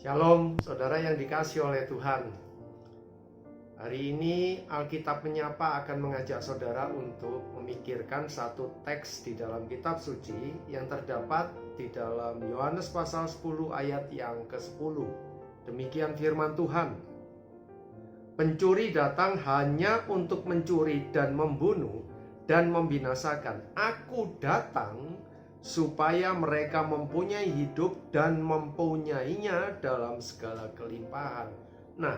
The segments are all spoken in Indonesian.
Shalom, saudara yang dikasihi oleh Tuhan. Hari ini Alkitab Menyapa akan mengajak saudara untuk memikirkan satu teks di dalam kitab suci yang terdapat di dalam Yohanes pasal 10 ayat yang ke-10. Demikian firman Tuhan. Pencuri datang hanya untuk mencuri dan membunuh dan membinasakan. Aku datang supaya mereka mempunyai hidup dan mempunyainya dalam segala kelimpahan. Nah,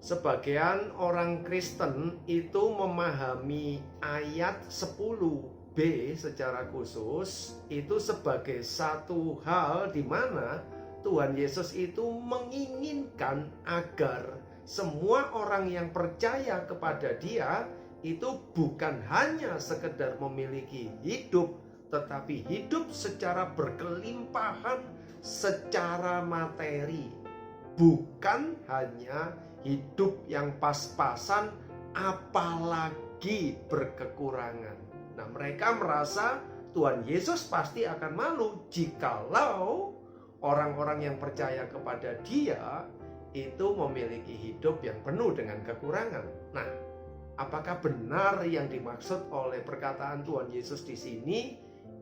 sebagian orang Kristen itu memahami ayat 10b secara khusus itu sebagai satu hal di mana Tuhan Yesus itu menginginkan agar semua orang yang percaya kepada Dia itu bukan hanya sekedar memiliki hidup, tetapi hidup secara berkelimpahan secara materi, bukan hanya hidup yang pas-pasan apalagi berkekurangan. Nah, mereka merasa Tuhan Yesus pasti akan malu jikalau orang-orang yang percaya kepada Dia itu memiliki hidup yang penuh dengan kekurangan. Nah, apakah benar yang dimaksud oleh perkataan Tuhan Yesus di sini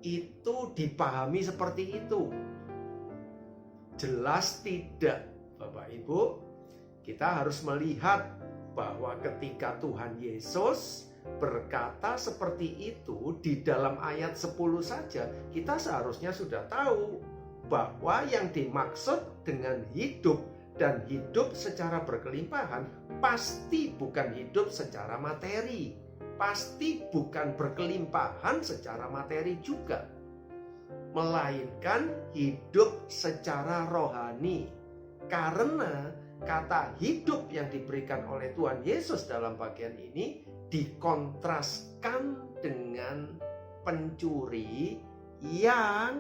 itu dipahami seperti itu? Jelas tidak, Bapak Ibu. Kita harus melihat bahwa ketika Tuhan Yesus berkata seperti itu di dalam ayat 10 saja, kita seharusnya sudah tahu bahwa yang dimaksud dengan hidup dan hidup secara berkelimpahan pasti bukan hidup secara materi. Pasti bukan berkelimpahan secara materi juga, melainkan hidup secara rohani. Karena kata hidup yang diberikan oleh Tuhan Yesus dalam bagian ini dikontraskan dengan pencuri yang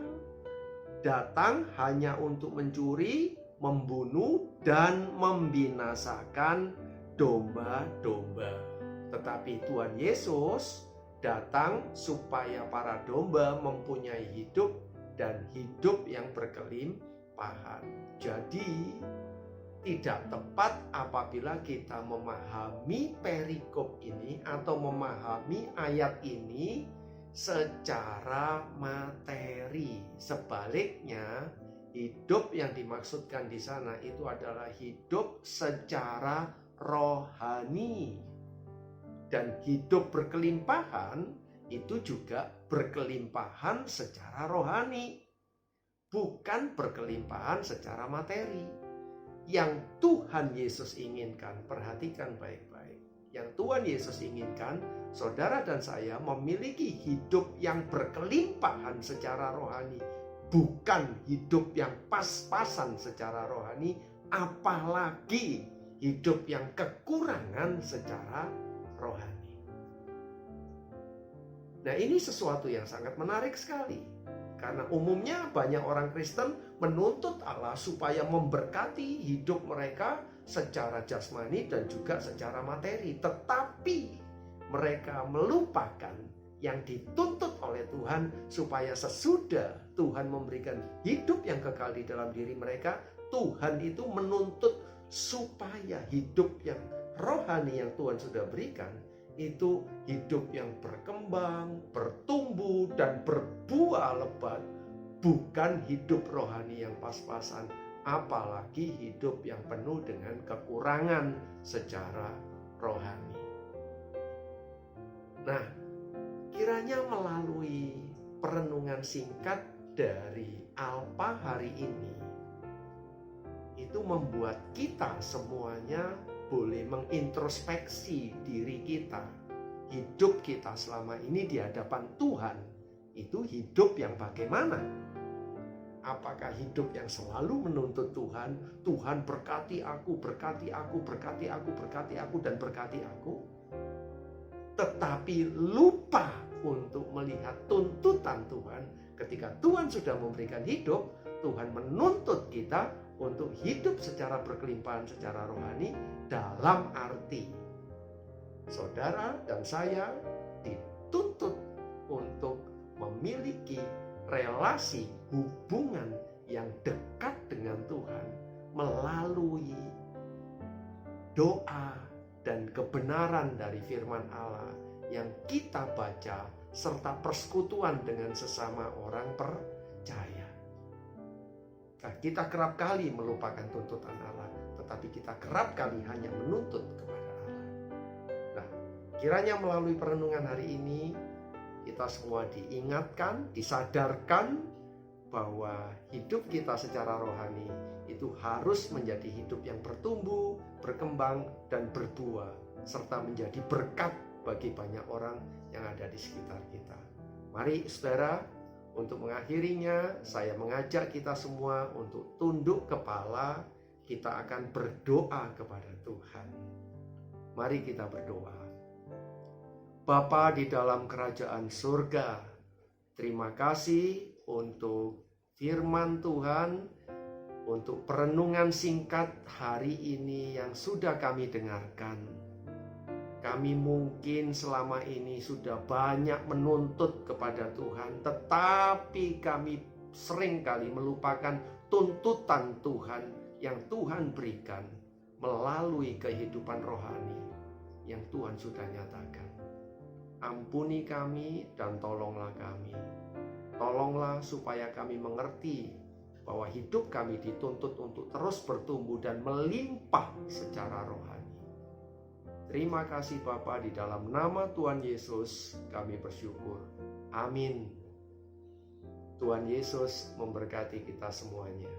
datang hanya untuk mencuri, membunuh, dan membinasakan domba-domba. Tetapi Tuhan Yesus datang supaya para domba mempunyai hidup dan hidup yang berkelimpahan. Jadi tidak tepat apabila kita memahami perikop ini atau memahami ayat ini secara materi. Sebaliknya, hidup yang dimaksudkan di sana itu adalah hidup secara rohani. Dan hidup berkelimpahan itu juga berkelimpahan secara rohani, bukan berkelimpahan secara materi. Yang Tuhan Yesus inginkan, perhatikan baik-baik, yang Tuhan Yesus inginkan saudara dan saya memiliki hidup yang berkelimpahan secara rohani, bukan hidup yang pas-pasan secara rohani, apalagi hidup yang kekurangan secara rohani. Nah, ini sesuatu yang sangat menarik sekali. Karena umumnya banyak orang Kristen menuntut Allah supaya memberkati hidup mereka secara jasmani dan juga secara materi. Tetapi mereka melupakan yang dituntut oleh Tuhan supaya sesudah Tuhan memberikan hidup yang kekal di dalam diri mereka, Tuhan itu menuntut supaya hidup yang rohani yang Tuhan sudah berikan itu hidup yang berkembang, bertumbuh, dan berbuah lebat, bukan hidup rohani yang pas-pasan, apalagi hidup yang penuh dengan kekurangan secara rohani. Nah, kiranya melalui perenungan singkat dari Alpa hari ini, itu membuat kita semuanya boleh mengintrospeksi diri kita. Hidup kita selama ini di hadapan Tuhan itu hidup yang bagaimana? Apakah hidup yang selalu menuntut Tuhan, Tuhan berkati aku, berkati aku, berkati aku, berkati aku, dan berkati aku, tetapi lupa untuk melihat tuntutan Tuhan? Ketika Tuhan sudah memberikan hidup, Tuhan menuntut kita untuk hidup secara berkelimpahan secara rohani, dalam arti saudara dan saya dituntut untuk memiliki relasi hubungan yang dekat dengan Tuhan, melalui doa dan kebenaran dari firman Allah yang kita baca serta persekutuan dengan sesama orang percaya. Nah, kita kerap kali melupakan tuntutan Allah, tetapi kita kerap kali hanya menuntut kepada Allah. Nah, kiranya melalui perenungan hari ini kita semua diingatkan, disadarkan bahwa hidup kita secara rohani itu harus menjadi hidup yang bertumbuh, berkembang, dan berbuah, serta menjadi berkat bagi banyak orang yang ada di sekitar kita. Mari saudara, untuk mengakhirinya saya mengajak kita semua untuk tunduk kepala. Kita akan berdoa kepada Tuhan. Mari kita berdoa. Bapa di dalam kerajaan surga, terima kasih untuk firman Tuhan, untuk perenungan singkat hari ini yang sudah kami dengarkan. Kami mungkin selama ini sudah banyak menuntut kepada Tuhan, tetapi kami seringkali melupakan tuntutan Tuhan yang Tuhan berikan melalui kehidupan rohani yang Tuhan sudah nyatakan. Ampuni kami dan tolonglah kami. Tolonglah supaya kami mengerti bahwa hidup kami dituntut untuk terus bertumbuh dan melimpah secara rohani. Terima kasih Bapa, di dalam nama Tuhan Yesus kami bersyukur. Amin. Tuhan Yesus memberkati kita semuanya.